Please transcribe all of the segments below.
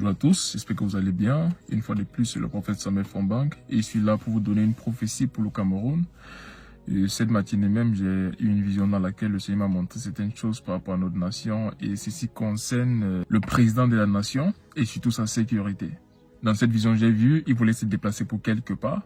Bonjour à tous, j'espère que vous allez bien. Une fois de plus, c'est le prophète Samuel Fombang et je suis là pour vous donner une prophétie pour le Cameroun. Et cette matinée même, j'ai eu une vision dans laquelle le Seigneur m'a montré certaines choses par rapport à notre nation et ceci concerne le président de la nation et surtout sa sécurité. Dans cette vision, j'ai vu, il voulait se déplacer pour quelque part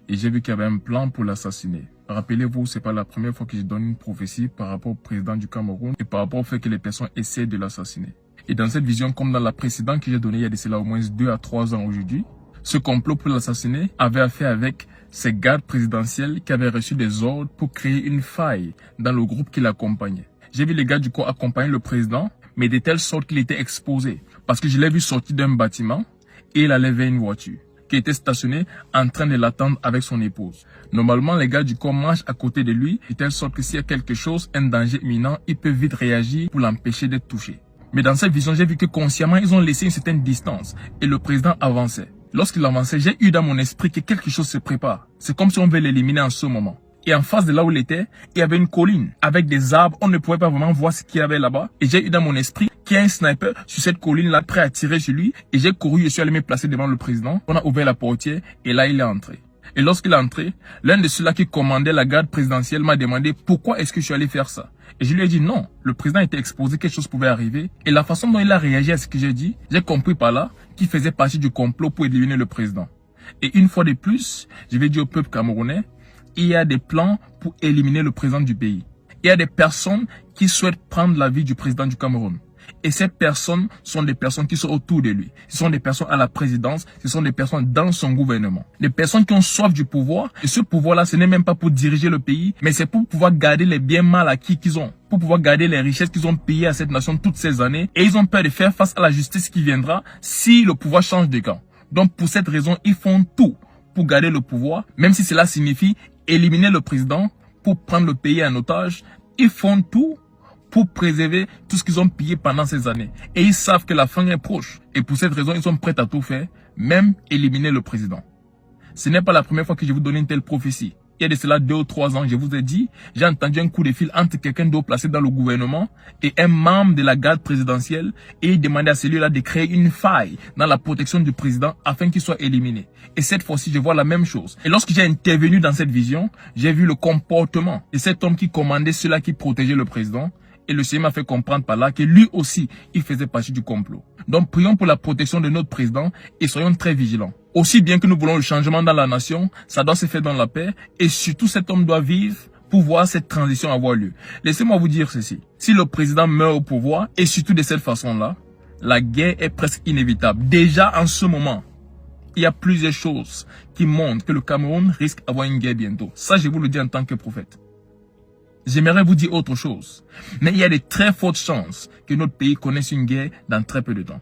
et j'ai vu qu'il y avait un plan pour l'assassiner. Rappelez-vous, c'est pas la première fois que je donne une prophétie par rapport au président du Cameroun et par rapport au fait que les personnes essaient de l'assassiner. Et dans cette vision, comme dans la précédente que j'ai donnée il y a de cela au moins 2 à 3 ans aujourd'hui, ce complot pour l'assassiner avait affaire avec ces gardes présidentiels qui avaient reçu des ordres pour créer une faille dans le groupe qui l'accompagnait. J'ai vu les gars du corps accompagner le président, mais de telle sorte qu'il était exposé. Parce que je l'ai vu sortir d'un bâtiment et il allait vers une voiture qui était stationnée en train de l'attendre avec son épouse. Normalement, les gars du corps marchent à côté de lui de telle sorte que s'il y a quelque chose, un danger imminent, ils peuvent vite réagir pour l'empêcher d'être touché. Mais dans cette vision, j'ai vu que consciemment, ils ont laissé une certaine distance et le président avançait. Lorsqu'il avançait, j'ai eu dans mon esprit que quelque chose se prépare. C'est comme si on veut l'éliminer en ce moment. Et en face de là où il était, il y avait une colline avec des arbres. On ne pouvait pas vraiment voir ce qu'il y avait là-bas. Et j'ai eu dans mon esprit qu'il y a un sniper sur cette colline-là prêt à tirer sur lui. Et j'ai couru, je suis allé me placer devant le président. On a ouvert la portière et là, il est entré. Et lorsqu'il est entré, l'un de ceux-là qui commandait la garde présidentielle m'a demandé pourquoi est-ce que je suis allé faire ça. Et je lui ai dit non, le président était exposé, quelque chose pouvait arriver. Et la façon dont il a réagi à ce que j'ai dit, j'ai compris par là qu'il faisait partie du complot pour éliminer le président. Et une fois de plus, je vais dire au peuple camerounais, il y a des plans pour éliminer le président du pays. Il y a des personnes qui souhaitent prendre la vie du président du Cameroun. Et ces personnes sont des personnes qui sont autour de lui. Ce sont des personnes à la présidence, ce sont des personnes dans son gouvernement. Des personnes qui ont soif du pouvoir. Et ce pouvoir-là, ce n'est même pas pour diriger le pays, mais c'est pour pouvoir garder les biens mal acquis qu'ils ont. Pour pouvoir garder les richesses qu'ils ont payées à cette nation toutes ces années. Et ils ont peur de faire face à la justice qui viendra si le pouvoir change de camp. Donc pour cette raison, ils font tout pour garder le pouvoir, même si cela signifie éliminer le président pour prendre le pays en otage. Ils font tout pour préserver tout ce qu'ils ont pillé pendant ces années. Et ils savent que la fin est proche. Et pour cette raison, ils sont prêts à tout faire, même éliminer le président. Ce n'est pas la première fois que je vous donne une telle prophétie. Il y a de cela 2 ou 3 ans, je vous ai dit, j'ai entendu un coup de fil entre quelqu'un d'autre placé dans le gouvernement et un membre de la garde présidentielle et il demandait à celui-là de créer une faille dans la protection du président afin qu'il soit éliminé. Et cette fois-ci, je vois la même chose. Et lorsque j'ai intervenu dans cette vision, j'ai vu le comportement de cet homme qui commandait ceux-là qui protégeaient le président. Et le Seigneur m'a fait comprendre par là que lui aussi, il faisait partie du complot. Donc prions pour la protection de notre président et soyons très vigilants. Aussi bien que nous voulons le changement dans la nation, ça doit se faire dans la paix. Et surtout, cet homme doit vivre pour voir cette transition avoir lieu. Laissez-moi vous dire ceci. Si le président meurt au pouvoir, et surtout de cette façon-là, la guerre est presque inévitable. Déjà en ce moment, il y a plusieurs choses qui montrent que le Cameroun risque d'avoir une guerre bientôt. Ça, je vous le dis en tant que prophète. J'aimerais vous dire autre chose, mais il y a de très fortes chances que notre pays connaisse une guerre dans très peu de temps.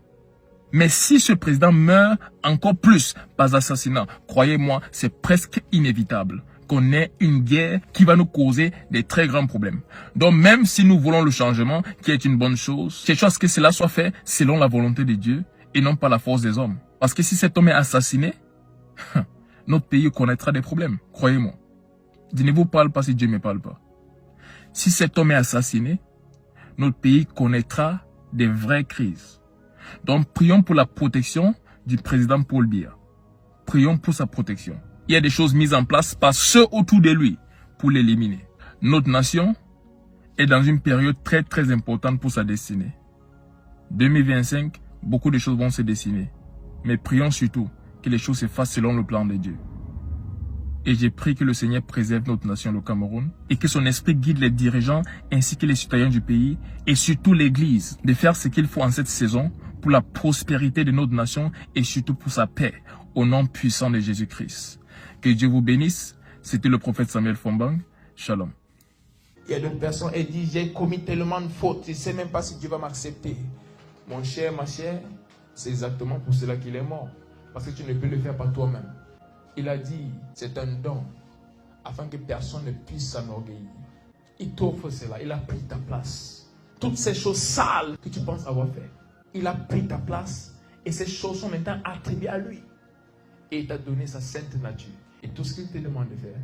Mais si ce président meurt encore plus par assassinat, croyez-moi, c'est presque inévitable qu'on ait une guerre qui va nous causer des très grands problèmes. Donc même si nous voulons le changement, qui est une bonne chose, c'est chose que cela soit fait selon la volonté de Dieu et non pas la force des hommes. Parce que si cet homme est assassiné, notre pays connaîtra des problèmes, croyez-moi. Je ne vous parle pas si Dieu ne me parle pas. Si cet homme est assassiné, notre pays connaîtra des vraies crises. Donc, prions pour la protection du président Paul Biya. Prions pour sa protection. Il y a des choses mises en place par ceux autour de lui pour l'éliminer. Notre nation est dans une période très très importante pour sa destinée. 2025, beaucoup de choses vont se dessiner. Mais prions surtout que les choses se fassent selon le plan de Dieu. Et j'ai prié que le Seigneur préserve notre nation, le Cameroun, et que son esprit guide les dirigeants ainsi que les citoyens du pays, et surtout l'Église, de faire ce qu'il faut en cette saison pour la prospérité de notre nation et surtout pour sa paix, au nom puissant de Jésus-Christ. Que Dieu vous bénisse. C'était le prophète Samuel Fombang. Shalom. Il y a d'autres personnes qui disent, j'ai commis tellement de fautes, je ne sais même pas si Dieu va m'accepter. Mon cher, ma chère, c'est exactement pour cela qu'il est mort. Parce que tu ne peux le faire par toi-même. Il a dit, c'est un don, afin que personne ne puisse s'enorgueillir. Il t'offre cela, il a pris ta place. Toutes ces choses sales que tu penses avoir fait, il a pris ta place et ces choses sont maintenant attribuées à lui. Et il t'a donné sa sainte nature. Et tout ce qu'il te demande de faire,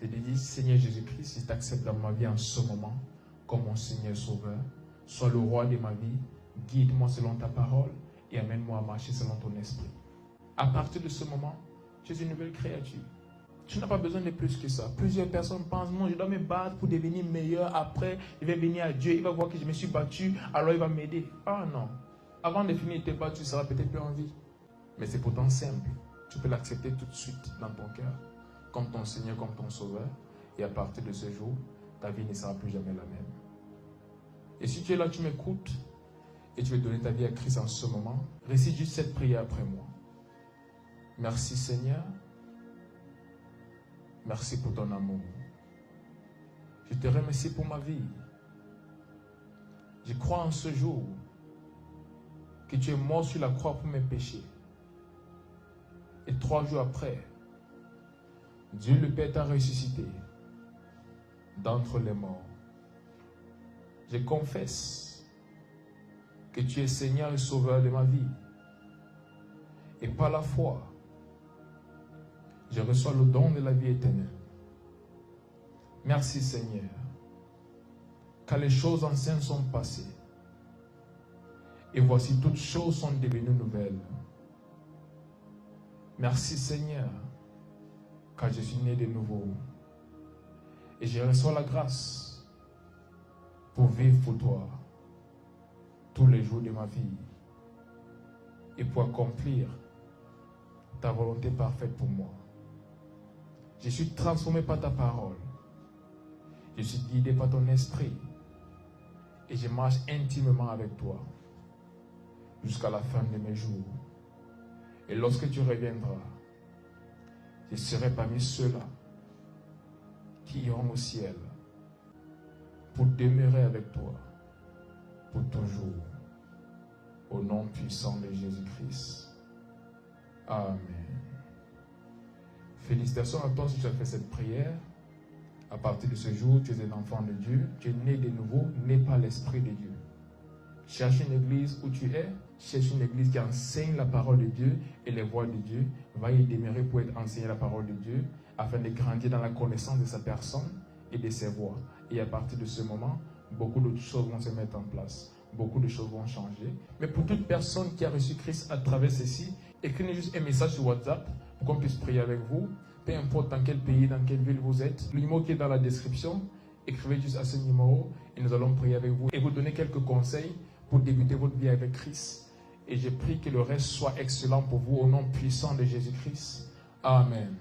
c'est de dire, Seigneur Jésus-Christ, si tu t'acceptes dans ma vie en ce moment, comme mon Seigneur Sauveur, sois le roi de ma vie, guide-moi selon ta parole. Et et amène-moi à marcher selon ton esprit. À partir de ce moment, tu es une nouvelle créature. Tu n'as pas besoin de plus que ça. Plusieurs personnes pensent, non, je dois me battre pour devenir meilleur. Après, je vais venir à Dieu, il va voir que je me suis battu, alors il va m'aider. Ah non. Avant de finir tes battre, tu seras peut-être plus en vie. Mais c'est pourtant simple. Tu peux l'accepter tout de suite dans ton cœur, comme ton Seigneur, comme ton Sauveur. Et à partir de ce jour, ta vie ne sera plus jamais la même. Et si tu es là, tu m'écoutes, et tu veux donner ta vie à Christ en ce moment, récite juste cette prière après moi. Merci Seigneur. Merci pour ton amour. Je te remercie pour ma vie. Je crois en ce jour que tu es mort sur la croix pour mes péchés. Et 3 jours après, Dieu le Père t'a ressuscité d'entre les morts. Je confesse que tu es Seigneur et Sauveur de ma vie. Et par la foi, je reçois le don de la vie éternelle. Merci Seigneur, car les choses anciennes sont passées. Et voici toutes choses sont devenues nouvelles. Merci Seigneur, car je suis né de nouveau. Et je reçois la grâce pour vivre pour toi tous les jours de ma vie et pour accomplir ta volonté parfaite pour moi. Je suis transformé par ta parole. Je suis guidé par ton esprit. Et je marche intimement avec toi jusqu'à la fin de mes jours. Et lorsque tu reviendras, je serai parmi ceux-là qui iront au ciel pour demeurer avec toi pour toujours. Au nom puissant de Jésus-Christ. Amen. Félicitations à toi si tu as fait cette prière. À partir de ce jour, tu es un enfant de Dieu. Tu es né de nouveau, né par l'Esprit de Dieu. Cherche une église où tu es. Cherche une église qui enseigne la parole de Dieu et les voies de Dieu. Va y demeurer pour être enseigné la parole de Dieu afin de grandir dans la connaissance de sa personne et de ses voies. Et à partir de ce moment, beaucoup d'autres choses vont se mettre en place. Beaucoup de choses vont changer. Mais pour toute personne qui a reçu Christ à travers ceci, écrivez juste un message sur WhatsApp pour qu'on puisse prier avec vous. Peu importe dans quel pays, dans quelle ville vous êtes. Le numéro qui est dans la description, écrivez juste à ce numéro et nous allons prier avec vous et vous donner quelques conseils pour débuter votre vie avec Christ. Et je prie que le reste soit excellent pour vous au nom puissant de Jésus-Christ. Amen.